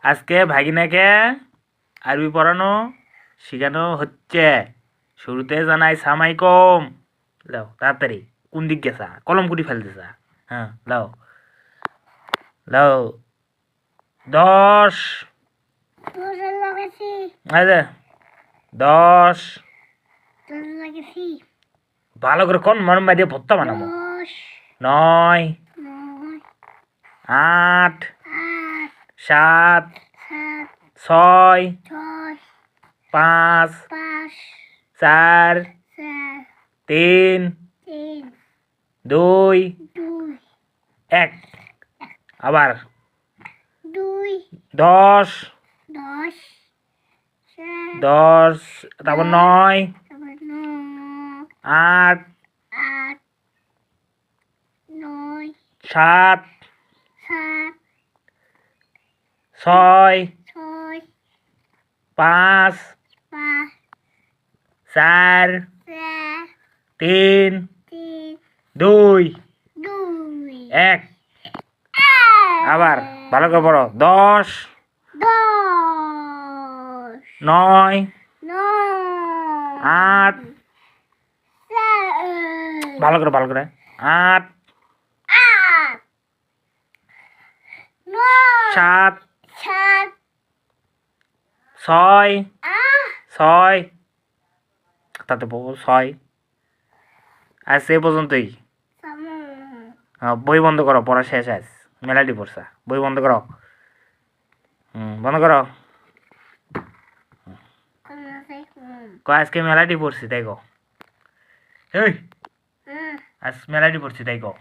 আজকে ভাগিনাকে আরবি পড়ানো শেখানো হচ্ছে। শুরুতে জানাই সালামালাইকুম। লাও তাড়াতাড়ি, কোন দিক গেছা? কলম কুটি ফেলতেছা। হ্যাঁ লাও লাও। 10 আরে 10 ভালো করে কোন মরম বাইরে ভত্তা বানাবো। 9 8 7 6 5 4 3 2 1 আবার 10 তারপর 9 8 7 6 5 4 3 2 1 আবার ভালো করে পড়ো। 10 9 8 ভালো করে 8 7 6 তাতে 6 আজ সে পর্যন্তই। বই বন্ধ করো, পড়া শেষ। আজ মেলাটি পড়ছা, বই বন্ধ করো। বন্ধ করো। আজকে মেলাটি পড়ছি তাই গো। এই আজ মেলাটি পড়ছি তাই গো।